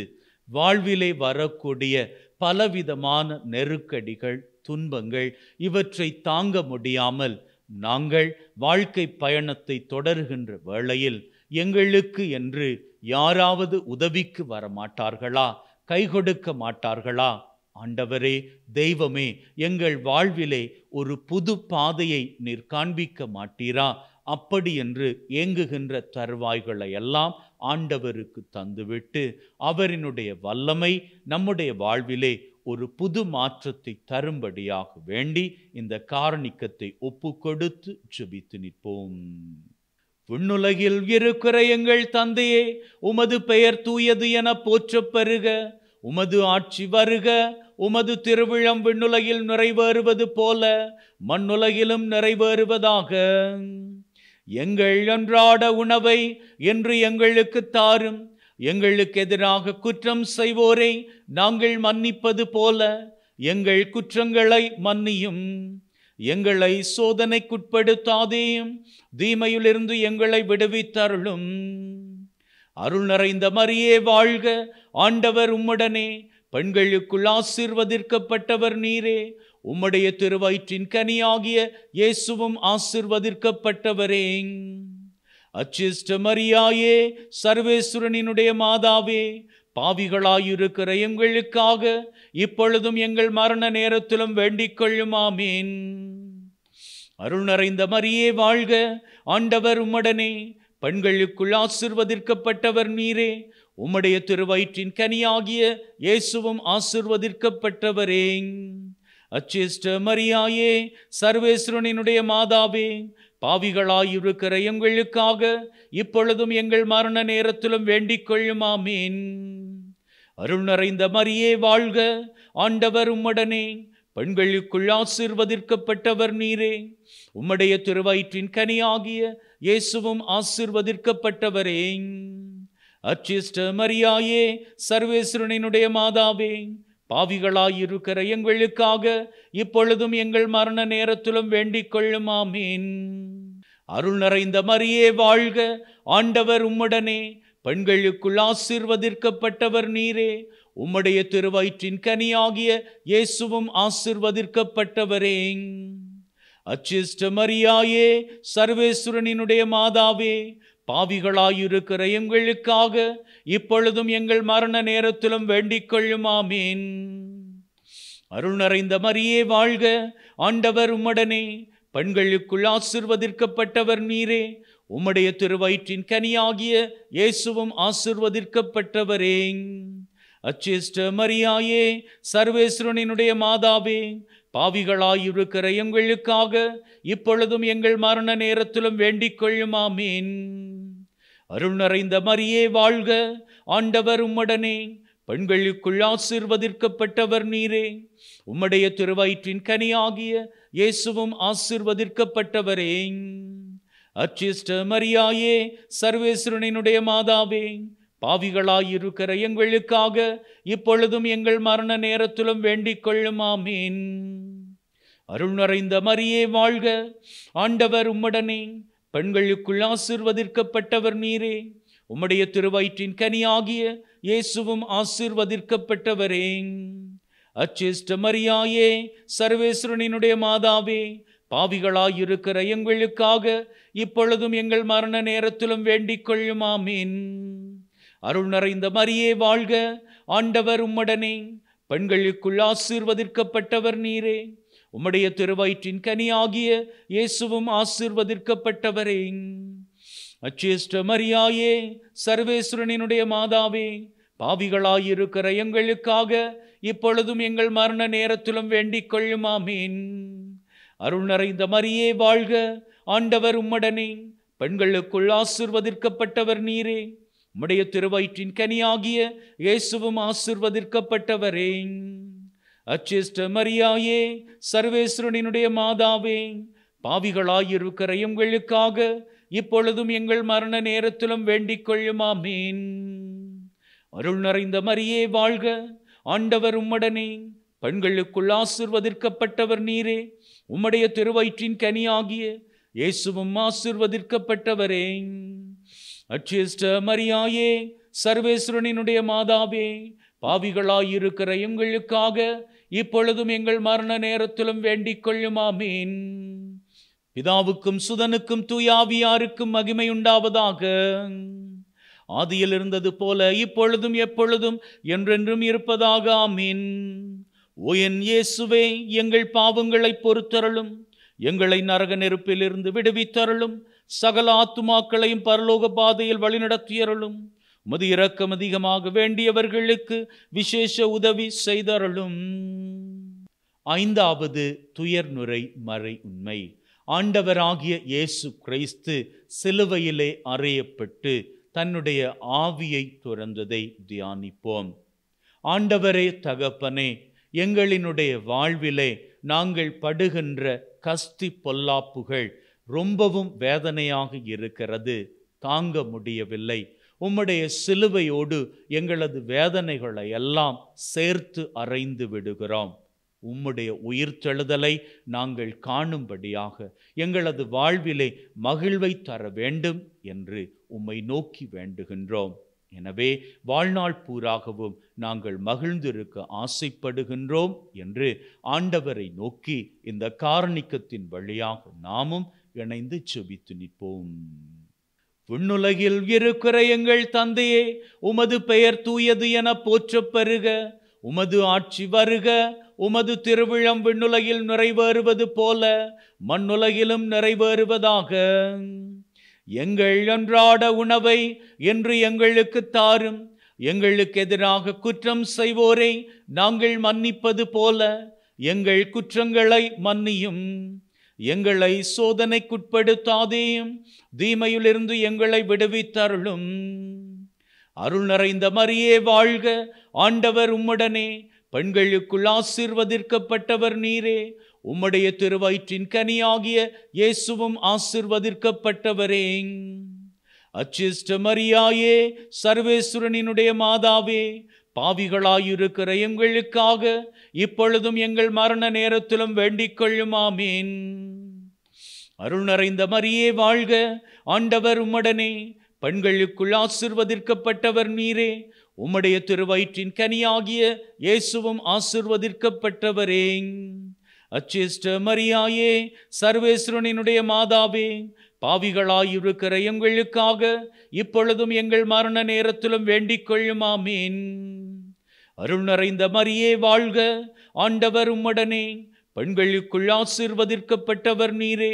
வாழ்விலே வரக்கூடிய பலவிதமான நெருக்கடிகள், துன்பங்கள் இவற்றை தாங்க முடியாமல் நாங்கள் வாழ்க்கை பயணத்தை தொடர்கின்ற வேளையில் எங்களுக்கு என்று யாராவது உதவிக்கு வரமாட்டார்களா? கை கொடுக்க மாட்டார்களா? ஆண்டவரே, தெய்வமே, எங்கள் வாழ்விலே ஒரு புது பாதையை நீர் காண்பிக்க மாட்டீரா? அப்படி என்று ஏங்குகின்ற தருவாய்களை எல்லாம் ஆண்டவருக்கு தந்துவிட்டு அவரினுடைய வல்லமை நம்முடைய வாழ்விலே ஒரு புது மாற்றத்தை தரும்படியாக வேண்டி இந்த காரணிக்கத்தை ஒப்பு கொடுத்து ஜெபித்து நிற்போம். விண்ணுலகில் இருக்கிற எங்கள் தந்தையே, உமது பெயர் தூயது என போற்றப் பெறுக. உமது ஆட்சி வருக. உமது திருவிழம் விண்ணுலகில் நிறைவேறுவது போல மண்ணுலகிலும் நிறைவேறுவதாக. எங்கள் அன்றாட உணவை இன்று எங்களுக்கு தாரும். எங்களுக்கு எதிராக குற்றம் செய்வோரை நாங்கள் மன்னிப்பது போல எங்கள் குற்றங்களை மன்னியும். எங்களை சோதனைக்குட்படுத்தாதேயும், தீமையிலிருந்து எங்களை விடுவித்தருளும். அருள் நிறைந்த மரியே வாழ்க. ஆண்டவர் உம்முடனே. பெண்களுக்குள் ஆசீர்வதிக்கப்பட்டவர் நீரே. உம்முடைய திருவயிற்றின் கனியாகிய இயேசுவும் ஆசீர்வதிக்கப்பட்டவரே. அச்சிஷ்ட மரியாயே, சர்வேஸ்வரனினுடைய மாதாவே, பாவிகளாயிருக்கிற எங்களுக்காக இப்பொழுதும் எங்கள் மரண நேரத்திலும் வேண்டிக் கொள்ளும். ஆமீன். அருள் நிறைந்த மரியே வாழ்க. ஆண்டவர் உம்முடனே. பெண்களுக்குள் ஆசீர்வதிக்கப்பட்டவர் நீரே. உம்முடைய திருவயிற்றின் கனியாகிய இயேசுவும் ஆசீர்வதிக்கப்பட்டவரே. அச்சிஷ்ட மரியாயே, சர்வேஸ்வரனினுடைய மாதாவே, பாவிகளாயிருக்கிற எங்களுக்காக இப்பொழுதும் எங்கள் மரண நேரத்திலும் வேண்டிக் கொள்ளும். ஆமீன். அருள் நிறைந்த மரியே வாழ்க. ஆண்டவர் உம்முடனே. பெண்களுக்குள் ஆசீர்வதிக்கப்பட்டவர் நீரே. உம்முடைய திருவயிற்றின் கனியாகிய இயேசுவும் ஆசீர்வதிக்கப்பட்டவரே. அச்சிஷ்ட மரியாயே, சர்வேஸ்வரனினுடைய மாதாவே, பாவிகளாயிருக்கிற எங்களுக்காக இப்பொழுதும் எங்கள் மரண நேரத்திலும் வேண்டிக் கொள்ளும். ஆமீன். அருள் நிறைந்த மரியே வாழ்க. ஆண்டவர் உம்முடனே. பெண்களுக்குள் ஆசீர்வதிக்கப்பட்டவர் நீரே. உம்முடைய திருவயிற்றின் கனியாகிய இயேசுவும் ஆசீர்வதிக்கப்பட்டவரே. அச்சிஷ்ட மரியாயே, சர்வேஸ்வரனினுடைய மாதாவே, பாவிகளாயிருக்கிற எங்களுக்காக இப்பொழுதும் எங்கள் மரண நேரத்திலும் வேண்டிக் கொள்ளும். ஆமீன். அருள் நிறைந்த மரியே வாழ்க. ஆண்டவர் உம்முடனே. பெண்களுக்குள் ஆசீர்வதிக்கப்பட்டவர் நீரே. உம்முடைய திருவயிற்றின் கனியாகிய இயேசுவும் ஆசீர்வதிக்கப்பட்டவரே. அச்சிஷ்ட மரியாயே, சர்வேஸ்வரனினுடைய மாதாவே, பாவிகளாயிருக்கிற எங்களுக்காக இப்பொழுதும் எங்கள் மரண நேரத்திலும் வேண்டிக் கொள்ளும். ஆமீன். அருள் நிறைந்த மரியே வாழ்க. ஆண்டவர் உம்முடனே. பெண்களுக்குள் ஆசீர்வதிக்கப்பட்டவர் நீரே. உம்முடைய திருவயிற்றின் கனியாகிய இயேசுவும் ஆசீர்வதிக்கப்பட்டவரே. அச்சிஷ்ட மரியாயே, சர்வேஸ்வரனினுடைய மாதாவே, பாவிகளாயிருக்கிற எங்களுக்காக இப்பொழுதும் எங்கள் மரண நேரத்திலும் வேண்டிக் கொள்ளும். ஆமீன். அருள் நிறைந்த மரியே வாழ்க. ஆண்டவர் உம்முடனே. பெண்களுக்குள் ஆசீர்வதிக்கப்பட்டவர் நீரே. உம்முடைய திருவயிற்றின் கனியாகிய இயேசுவும் ஆசீர்வதிக்கப்பட்டவரே. அச்சிஷ்ட மரியாயே, சர்வேஸ்வரனினுடைய மாதாவே, பாவிகளாயிருக்கிற எங்களுக்காக இப்பொழுதும் எங்கள் மரண நேரத்திலும் வேண்டிக் கொள்ளும். ஆமீன். அருள் நிறைந்த மரியே வாழ்க. ஆண்டவர் உம்முடனே. பெண்களுக்குள் ஆசீர்வதிக்கப்பட்டவர் நீரே. உம்முடைய திருவயிற்றின் கனியாகிய இயேசுவும் ஆசீர்வதிக்கப்பட்டவரே. அச்சிஷ்ட மரியாயே, சர்வேஸ்வரனினுடைய மாதாவே, பாவிகளாயிருக்கிற எங்களுக்காக இப்பொழுதும் எங்கள் மரண நேரத்திலும் வேண்டிக் கொள்ளும். ஆமீன். அருள் நிறைந்த மரியே வாழ்க. ஆண்டவர் உம்முடனே. பெண்களுக்குள் ஆசீர்வதிக்கப்பட்டவர் நீரே. உம்முடைய திருவயிற்றின் கனியாகிய இயேசுவும் ஆசீர்வதிக்கப்பட்டவரே. அச்சிஷ்ட மரியாயே, சர்வேஸ்வரனினுடைய மாதாவே, பாவிகளாயிருக்கிற எங்களுக்காக இப்பொழுதும் எங்கள் மரண நேரத்திலும் வேண்டிக் கொள்ளும். ஆமீன். அருள் நிறைந்த மரியே வாழ்க, ஆண்டவர் உம்முடனே, பெண்களுக்குள் ஆசீர்வதிக்கப்பட்டவர் நீரே. உம்முடைய திருவயிற்றின் கனியாகிய இயேசுவும் ஆசீர்வதிக்கப்பட்டவரே. அச்சிஷ்ட மரியாயே, சர்வேஸ்வரனினுடைய மாதாவே, பாவிகளாயிருக்கிற எங்களுக்காக இப்பொழுதும் எங்கள் மரண நேரத்திலும் வேண்டிக் கொள்ளும். ஆமீன். பிதாவுக்கும் சுதனுக்கும் தூயாவியாருக்கும் மகிமை உண்டாவதாக. ஆதியில் இருந்தது போல இப்பொழுதும் எப்பொழுதும் என்றென்றும் இருப்பதாக. ஆமீன். ஓ என் இயேசுவே, எங்கள் பாவங்களை பொறுத்தருளும், எங்களை நரக நெருப்பிலிருந்து விடுவித்தருளும், சகல ஆத்துமாக்களையும் பரலோக பாதையில் வழிநடத்தியருளும். உமது இரக்கம் அதிகமாக வேண்டியவர்களுக்கு விசேஷ உதவி செய்தருளும். ஐந்தாவது துயர்நுரை மறை உண்மை. ஆண்டவராகிய இயேசு கிறிஸ்து சிலுவையிலே அறையப்பட்டு தன்னுடைய ஆவியை துறந்ததை தியானிப்போம். ஆண்டவரே தகப்பனே, எங்களினுடைய வாழ்விலே நாங்கள் படுகின்ற கஸ்தி பொல்லாப்புகள் ரொம்பவும் வேதனையாக இருக்கிறது, தாங்க முடியவில்லை. உம்முடைய சிலுவையோடு எங்களது வேதனைகளை எல்லாம் சேர்த்து அறைந்து விடுகிறோம். உம்முடைய உயிர்த்தெழுதலை நாங்கள் காணும்படியாக எங்களது வாழ்விலே மகிழ்வை தர வேண்டும் என்று உம்மை நோக்கி வேண்டுகின்றோம். எனவே வாழ்நாள் பூராகவும் நாங்கள் மகிழ்ந்திருக்க ஆசைப்படுகின்றோம் என்று ஆண்டவரை நோக்கி இந்த காரணிக்கத்தின் வழியாக நாமும் இணைந்து செபித்து நிற்போம். விண்ணுலகில் இருக்கிற எங்கள் தந்தையே, உமது பெயர் தூயது என போற்றப் பெறுக. உமது ஆட்சி வருக. உமது திருவிழம் விண்ணுலகில் நிறைவேறுவது போல மண்ணுலகிலும் நிறைவேறுவதாக. எங்கள் அன்றாட உணவை என்று எங்களுக்கு தாரும். எங்களுக்கு எதிராக குற்றம் செய்வோரை நாங்கள் மன்னிப்பது போல எங்கள் குற்றங்களை மன்னியும். எங்களை சோதனைக்குட்படுத்தாதேயும், தீமையிலிருந்து எங்களை விடுவித்தருளும். அருள் நிறைந்த மரியே வாழ்க, ஆண்டவர் உம்முடனே, பெண்களுக்குள் ஆசீர்வதிக்கப்பட்டவர் நீரே. உம்முடைய திருவயிற்றின் கனியாகிய இயேசுவும் ஆசீர்வதிக்கப்பட்டவரே. அச்சிஷ்ட மரியாயே, சர்வேஸ்வரனினுடைய மாதாவே, பாவிகளாயிருக்கிற எங்களுக்காக இப்பொழுதும் எங்கள் மரண நேரத்திலும் வேண்டிக் கொள்ளும். ஆமீன். அருள் நிறைந்த மரியே வாழ்க, ஆண்டவர் உம்முடனே, பெண்களுக்குள் ஆசீர்வதிக்கப்பட்டவர் நீரே. உம்முடைய திருவயிற்றின் கனியாகிய இயேசுவும் ஆசீர்வதிக்கப்பட்டவரே. அச்சிஷ்ட மரியாயே, சர்வேஸ்வரனினுடைய மாதாவே, பாவிகளாயிருக்கிற எங்களுக்காக இப்பொழுதும் எங்கள் மரண நேரத்திலும் வேண்டிக் கொள்ளும். ஆமீன். அருள் நிறைந்த மரியே வாழ்க, ஆண்டவர் உம்முடனே, பெண்களுக்குள் ஆசீர்வதிக்கப்பட்டவர் நீரே.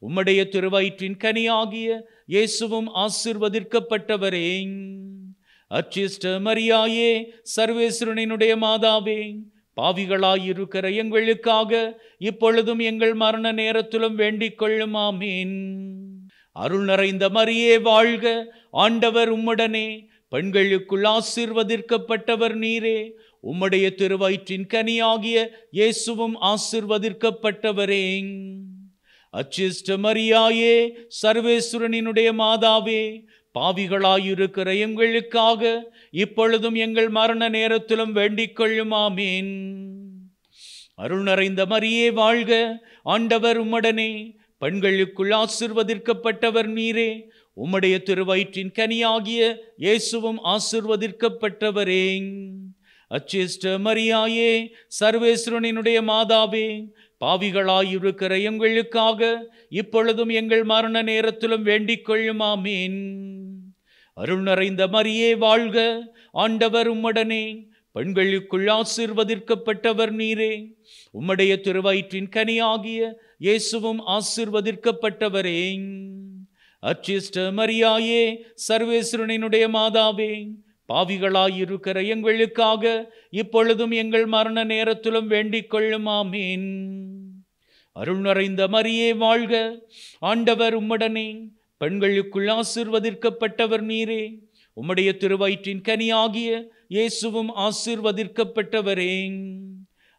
உம்முடைய திருவயிற்றின் கனியாகிய இயேசுவும் ஆசீர்வதிக்கப்பட்டவரே. அச்சிஷ்ட மரியாயே, சர்வேஸ்வரனினுடைய மாதாவே, பாவிகளாயிருக்கிற எங்களுக்காக இப்பொழுதும் எங்கள் மரண நேரத்திலும் வேண்டிக் கொள்ளும். ஆமீன். அருள் நிறைந்த மரியே வாழ்க, ஆண்டவர் உம்முடனே, பெண்களுக்குள் ஆசீர்வதிக்கப்பட்டவர் நீரே. உம்முடைய திருவயிற்றின் கனியாகிய இயேசுவும் ஆசீர்வதிக்கப்பட்டவரே. அச்சிஷ்ட மரியாயே, சர்வேஸ்வரனினுடைய மாதாவே, பாவிகளாயிருக்கிற எங்களுக்காக இப்பொழுதும் எங்கள் மரண நேரத்திலும் வேண்டிக் கொள்ளும். ஆமீன். அருள் நிறைந்த மரியே வாழ்க, ஆண்டவர் உம்முடனே, பெண்களுக்குள் ஆசீர்வதிக்கப்பட்டவர் நீரே. உம்முடைய திருவயிற்றின் கனியாகிய இயேசுவும் ஆசீர்வதிக்கப்பட்டவரே. அச்சிஷ்ட மரியாயே, சர்வேஸ்வரனினுடைய மாதாவே, பாவிகளாயிருக்கிற எங்களுக்காக இப்பொழுதும் எங்கள் மரண நேரத்திலும் வேண்டிக் கொள்ளும். ஆமீன். அருள் நிறைந்த மரியே வாழ்க, ஆண்டவர் உம்முடனே, பெண்களுக்குள் ஆசீர்வதிக்கப்பட்டவர் நீரே. உம்முடைய திருவயிற்றின் கனியாகிய இயேசுவும் ஆசீர்வதிக்கப்பட்டவரே. அச்சிஷ்ட மரியாயே, சர்வேஸ்வரனினுடைய மாதாவே, பாவிகளாயிருக்கிற எங்களுக்காக இப்பொழுதும் எங்கள் மரண நேரத்திலும் வேண்டிக் கொள்ளும். ஆமீன். அருள் நிறைந்த மரியே வாழ்க, ஆண்டவர் உம்முடனே, பெண்களுக்குள் ஆசீர்வதிக்கப்பட்டவர் நீரே. உம்முடைய திருவயிற்றின் கனியாகிய இயேசுவும் ஆசீர்வதிக்கப்பட்டவரே.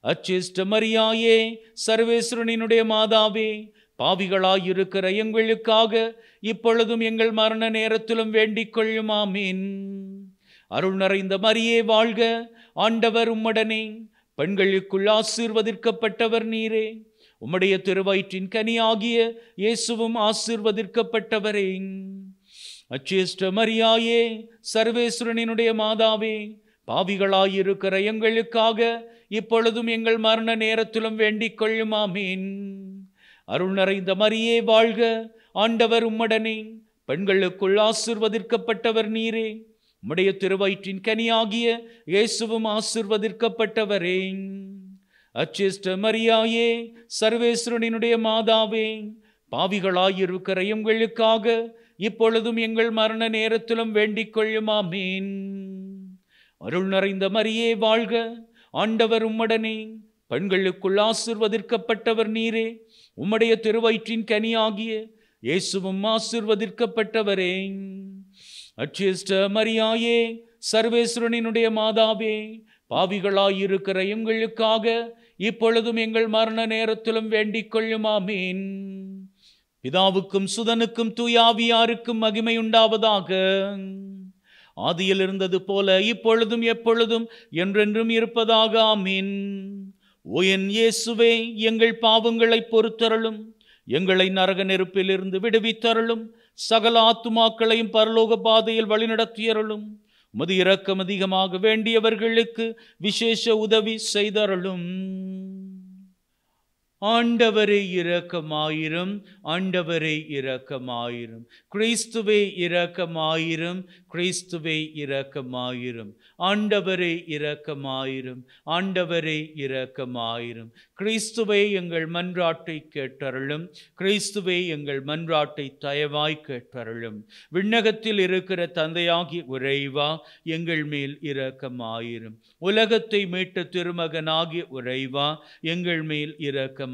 அச்சிஷ்ட மரியாயே, சர்வேஸ்வரனினுடைய மாதாவே, பாவிகளாயிருக்கிற எங்களுக்காக இப்பொழுதும் எங்கள் மரண நேரத்திலும் வேண்டிக் கொள்ளும். ஆமீன். அருள் நிறைந்த மரியே வாழ்க, ஆண்டவர் உம்முடனே, பெண்களுக்குள் ஆசீர்வதிக்கப்பட்டவர் நீரே. உம்முடைய திருவயிற்றின் கனியாகிய இயேசுவும் ஆசீர்வதிக்கப்பட்டவரே. அச்சேஷ்ட மரியாயே, சர்வேஸ்வரனினுடைய மாதாவே, பாவிகளாயிருக்கிற எங்களுக்காக இப்பொழுதும் எங்கள் மரண நேரத்திலும் வேண்டிக் கொள்ளும். ஆமீன். அருள் நிறைந்த மரியே வாழ்க, ஆண்டவர் உம்முடனே, பெண்களுக்குள் ஆசீர்வதிக்கப்பட்டவர் நீரே. உம்முடைய திருவயிற்றின் கனியாகிய இயேசுவும் ஆசீர்வதிக்கப்பட்டவரே. அச்சேஷ்ட மரியாயே, சர்வேஸ்வரனினுடைய மாதாவே, பாவிகளாயிருக்கிற எங்களுக்காக இப்பொழுதும் எங்கள் மரண நேரத்திலும் வேண்டிக் கொள்ளும். ஆமீன். அருள் நிறைந்த மரியே வாழ்க, ஆண்டவர் உம்முடனே, பெண்களுக்குள் ஆசீர்வதிக்கப்பட்டவர் நீரே. உம்முடைய திருவயிற்றின் கனியாகிய இயேசுவும் ஆசீர்வதிக்கப்பட்டவரே. அச்சேஷ்ட மரியாயே, சர்வேஸ்வரனினுடைய மாதாவே, பாவிகளாயிருக்கிற எங்களுக்காக இப்பொழுதும் எங்கள் மரண நேரத்திலும் வேண்டிக் கொள்ளும். ஆமீன். பிதாவுக்கும் சுதனுக்கும் தூயாவியாருக்கும் மகிமை உண்டாவதாக. ஆதியில் இருந்தது போல இப்பொழுதும் எப்பொழுதும் என்றென்றும் இருப்பதாக. ஆமீன். ஓ என் இயேசுவே, எங்கள் பாவங்களை பொறுத்தருளும், எங்களை நரக நெருப்பிலிருந்து விடுவித்தருளும், சகல ஆத்துமாக்களையும் பரலோக பாதையில் வழிநடத்தியருளும். உமது இரக்கம் அதிகமாக வேண்டியவர்களுக்கு விசேஷ உதவி செய்தருளும். ஆண்டவரே இரக்கமாயிரும், ஆண்டவரே இரக்கமாயிரும். கிறிஸ்துவே இரக்கமாயிரும், கிறிஸ்துவே இரக்கமாயிரும். ஆண்டவரே இரக்கமாயிரும், ஆண்டவரே இரக்கமாயிரும். கிறிஸ்துவே எங்கள் மன்றாட்டை கேட்டருளும், கிறிஸ்துவே எங்கள் மன்றாட்டை தயவாய் கேட்டருளும். விண்ணகத்தில் இருக்கிற தந்தையாகிய இறைவா, எங்கள் மேல் இரக்கமாயிரும். உலகத்தை மீட்ட திருமகனாகிய இறைவா, எங்கள் மேல் இரக்கமாயிரும்.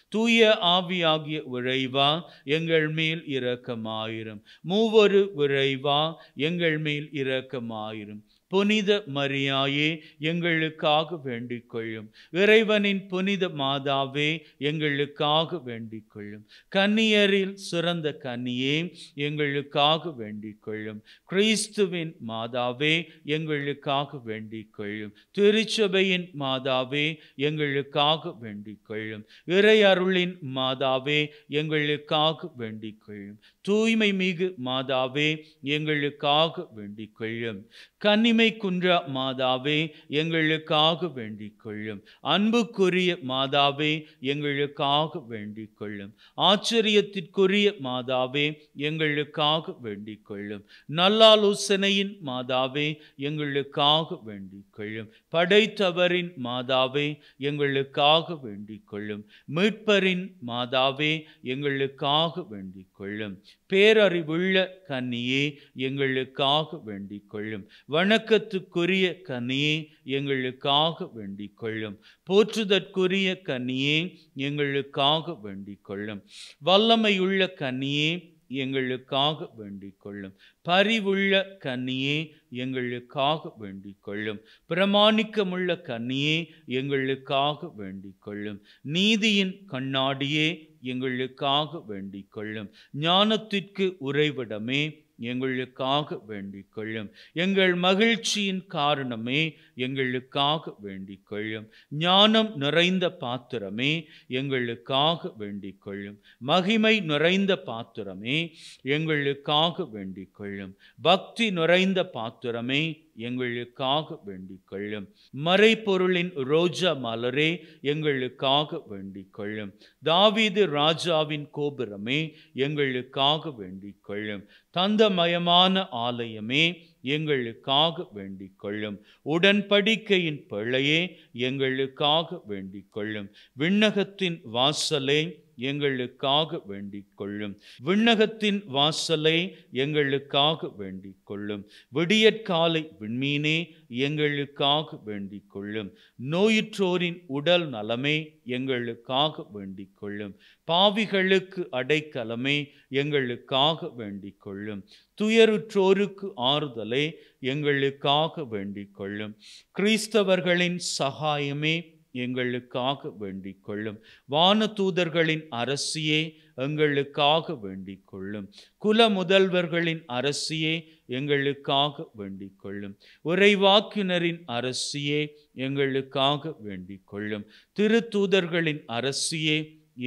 தூய ஆவியாகிய இறைவா, எங்கள் மேல் இரக்கமாயிரும். மூவொரு இறைவா, எங்கள் மேல் இரக்கமாயிரும். புனித மரியாயே, எங்களுக்காக வேண்டிக் கொள்ளும். இறைவனின் புனித மாதாவே, எங்களுக்காக வேண்டிக் கொள்ளும். கன்னியரில் சிறந்த கன்னியே, எங்களுக்காக வேண்டிக் கொள்ளும். கிறிஸ்துவின் மாதாவே, எங்களுக்காக வேண்டிக் கொள்ளும். திருச்சபையின் மாதாவே, எங்களுக்காக வேண்டிக் கொள்ளும். இறை அருளின் மாதாவே, எங்களுக்காக வேண்டிக் கொள்ளும். தூய்மை மிகு மாதாவே, எங்களுக்காக வேண்டிக் கொள்ளும். கன்னிமை குன்ற மாதாவே, எங்களுக்காக வேண்டிக் கொள்ளும். அன்புக்குரிய மாதாவே, எங்களுக்காக வேண்டிக் கொள்ளும். ஆச்சரியத்திற்குரிய மாதாவே, எங்களுக்காக வேண்டிக் கொள்ளும். நல்லாலோசனையின் மாதாவே, எங்களுக்காக வேண்டிக் கொள்ளும். படைத்தவரின் மாதாவே, எங்களுக்காக வேண்டிக் கொள்ளும். மீட்பரின் மாதாவே, எங்களுக்காக வேண்டிக் கொள்ளும். பேரறிவுள்ள கன்னியே, எங்களுக்காக வேண்டிக் கொள்ளும். வணக்கத்துக்குரிய கன்னியே, எங்களுக்காக வேண்டிக் கொள்ளும். போற்றுதற்குரிய கன்னியே, எங்களுக்காக வேண்டிக் கொள்ளும். வல்லமையுள்ள கன்னியே, எங்களுக்காக வேண்டிக் கொள்ளும். பரிவுள்ள கன்னியே, எங்களுக்காக வேண்டிக் கொள்ளும். பிரமாணிக்கமுள்ள கன்னியே, எங்களுக்காக வேண்டிக் கொள்ளும். நீதியின் கண்ணாடியே, எங்களுக்காக வேண்டிக் கொள்ளும். ஞானத்திற்கு உறைவிடமே, எங்களுக்காக வேண்டிக் கொள்ளும். எங்கள் மகிழ்ச்சியின் காரணமே, எங்களுக்காக வேண்டிக் கொள்ளும். ஞானம் நிறைந்த பாத்திரமே, எங்களுக்காக வேண்டிக் கொள்ளும். மகிமை நிறைந்த பாத்திரமே, எங்களுக்காக வேண்டிக் கொள்ளும். பக்தி நிறைந்த பாத்திரமே, எங்களுக்காக வேண்டிக் கொள்ளும். மறைபொருளின் ரோஜா மலரே, எங்களுக்காக வேண்டிக் கொள்ளும். தாவீது ராஜாவின் கோபுரமே, எங்களுக்காக வேண்டிக் கொள்ளும். தந்தமயமான ஆலயமே, எங்களுக்காக வேண்டிக் கொள்ளும். உடன்படிக்கையின் பிள்ளையே, எங்களுக்காக வேண்டிக் கொள்ளும். விண்ணகத்தின் வாசலே, எங்களுக்காக வேண்டிக் கொள்ளும். விண்ணகத்தின் வாசலை எங்களுக்காக வேண்டிக் கொள்ளும். விடியற்காலை விண்மீனே, எங்களுக்காக வேண்டிக் கொள்ளும். நோயுற்றோரின் உடல் நலமே, எங்களுக்காக வேண்டிக் கொள்ளும். பாவிகளுக்கு அடைக்கலமே, எங்களுக்காக வேண்டிக் கொள்ளும். துயருற்றோருக்கு ஆறுதலே, எங்களுக்காக வேண்டிக் கொள்ளும். கிறிஸ்தவர்களின் சகாயமே, எங்களுக்காக வேண்டிக் கொள்ளும். வானதூதர்களின் அரசியே, எங்களுக்காக வேண்டிக் கொள்ளும். குல முதல்வர்களின் அரசியே, எங்களுக்காக வேண்டிக் கொள்ளும். உரைவாக்கினரின் அரசியே, எங்களுக்காக வேண்டிக் கொள்ளும். திருத்தூதர்களின் அரசியே,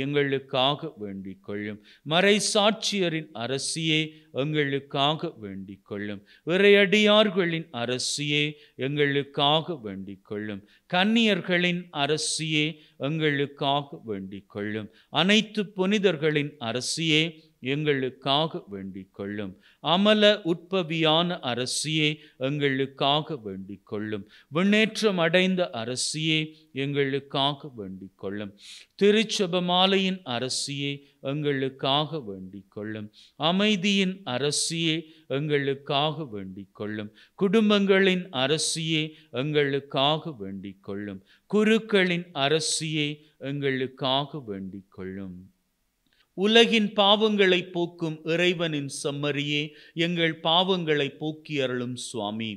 எங்களுக்காக வேண்டிக் கொள்ளும். மறைசாட்சியரின் அரசியே, எங்களுக்காக வேண்டிக் கொள்ளும். இறையடியார்களின் அரசியே, எங்களுக்காக வேண்டிக் கொள்ளும். கன்னியர்களின் அரசியே, எங்களுக்காக வேண்டிக் கொள்ளும். அனைத்து புனிதர்களின் அரசியே, எங்களுக்காக வேண்டிக் கொள்ளும். அமல உட்பவியான அரசியே, எங்களுக்காக வேண்டிக் கொள்ளும். விண்ணேற்றம் அடைந்த அரசியே, எங்களுக்காக வேண்டிக் கொள்ளும். திருச்செபமாலையின் அரசியே, எங்களுக்காக வேண்டிக் கொள்ளும். அமைதியின் அரசியே, எங்களுக்காக வேண்டிக் கொள்ளும். குடும்பங்களின் அரசியே, எங்களுக்காக வேண்டிக் கொள்ளும். குருக்களின் அரசியே, எங்களுக்காக வேண்டிக் கொள்ளும். உலகின் பாவங்களை போக்கும் இறைவனின் செம்மறியே, எங்கள் பாவங்களை போக்கி அருளும் சுவாமி.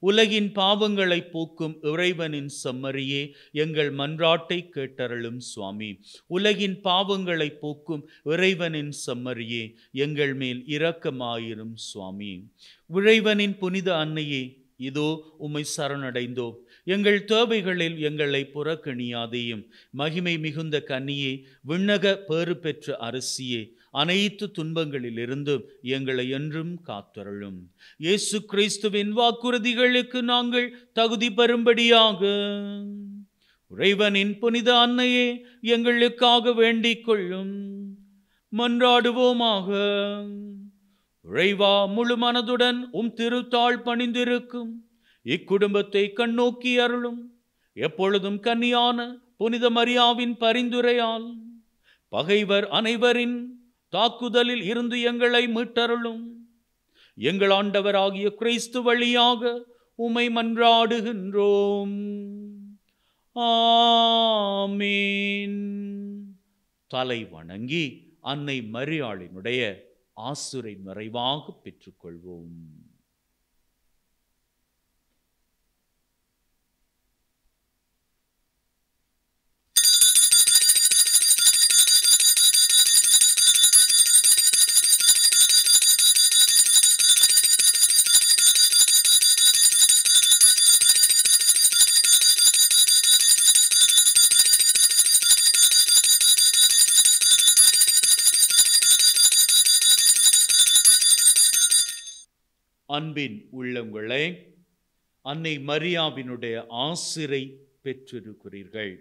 உலகின் பாவங்களை போக்கும் இறைவனின் செம்மறியே, எங்கள் மன்றாட்டை கேட்டருளும் சுவாமி. உலகின் பாவங்களை போக்கும் இறைவனின் செம்மறியே, எங்கள் மேல் இரக்கமாயிரும் சுவாமி. இறைவனின் புனித அன்னையே, இதோ உம்மை சரணடைந்தோம். எங்கள் தேவைகளில் எங்களை புறக்கணியாதேயும். மகிமை மிகுந்த கன்னியே, விண்ணக பேறு பெற்ற அரசியே, அனைத்து துன்பங்களிலிருந்து எங்களை என்றும் காத்தருளும். இயேசு கிறிஸ்துவின் வாக்குறுதிகளுக்கு நாங்கள் தகுதி பெறும்படியாக இறைவனின் புனித அன்னையே, எங்களுக்காக வேண்டிக் கொள்ளும். மன்றாடுவோமாக. இறைவா, முழு மனதுடன் திருத்தாள் பணிந்திருக்கும் இக்குடும்பத்தை கண்ணோக்கி அருளும். எப்பொழுதும் கன்னியான புனித மரியாவின் பரிந்துரையால் பகைவர் அனைவரின் தாக்குதலில் இருந்து எங்களை மீட்டருளும். எங்கள் ஆண்டவராகிய கிறிஸ்து வழியாக உம்மை மன்றாடுகின்றோம். ஆமீன். தலை வணங்கி அன்னை மரியாளினுடைய ஆசுரை நிறைவாக பெற்றுக்கொள்வோம். அன்பின் உள்ளங்களே, அன்னை மரியாவினுடைய ஆசிரை பெற்றிருக்கிறீர்கள்.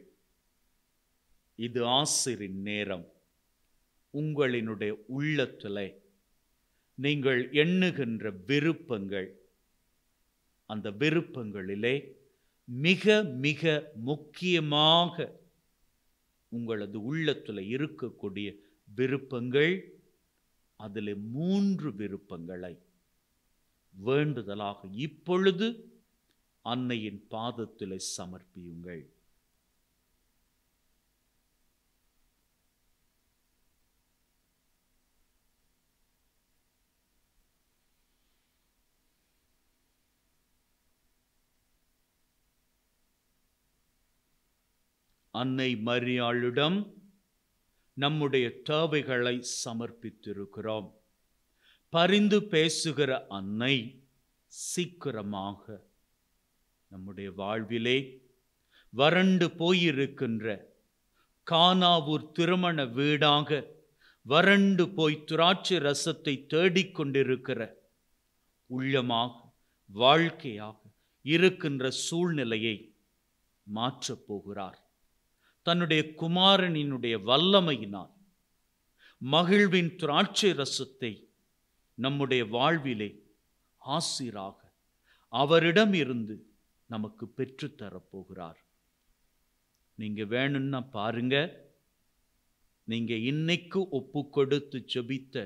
இது ஆசிரின் நேரம். உங்களினுடைய உள்ளத்திலே நீங்கள் எண்ணுகின்ற விருப்பங்கள், அந்த விருப்பங்களிலே மிக மிக முக்கியமாக உங்களது உள்ளத்தில் இருக்கக்கூடிய விருப்பங்கள், அதில் 3 விருப்பங்களை வேண்டுதலாக இப்பொழுது அன்னையின் பாதத்திலே சமர்ப்பியுங்கள். அன்னை மரியாளிடம் நம்முடைய தேவைகளை சமர்ப்பித்திருக்கிறோம். பரிந்து பேசுகிற அன்னை சீக்கிரமாக நம்முடைய வாழ்விலே வறண்டு போயிருக்கின்ற கானாவூர் திருமண வீடாக வறண்டு போய் திராட்சை ரசத்தை தேடிக்கொண்டிருக்கிற உள்ளமாக வாழ்க்கையாக இருக்கின்ற சூழ்நிலையை மாற்றப் போகிறார். தன்னுடைய குமாரனினுடைய வல்லமையினால் மகிழ்வின் திராட்சை ரசத்தை நம்முடைய வாழ்விலே ஆசிராக அவரிடம் இருந்து நமக்கு பெற்றுத்தரப்போகிறார். நீங்க வேணும்னா பாருங்க, நீங்க இன்னைக்கு ஒப்பு கொடுத்து ஜெபித்த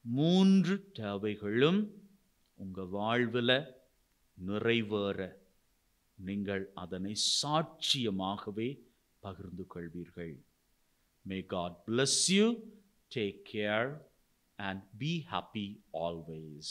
3 தேவைகளும் உங்க வாழ்வில் நிறைவேற நீங்கள் அதனை சாட்சியமாகவே பகிர்ந்து கொள்வீர்கள். May God bless you. Take care and be happy always.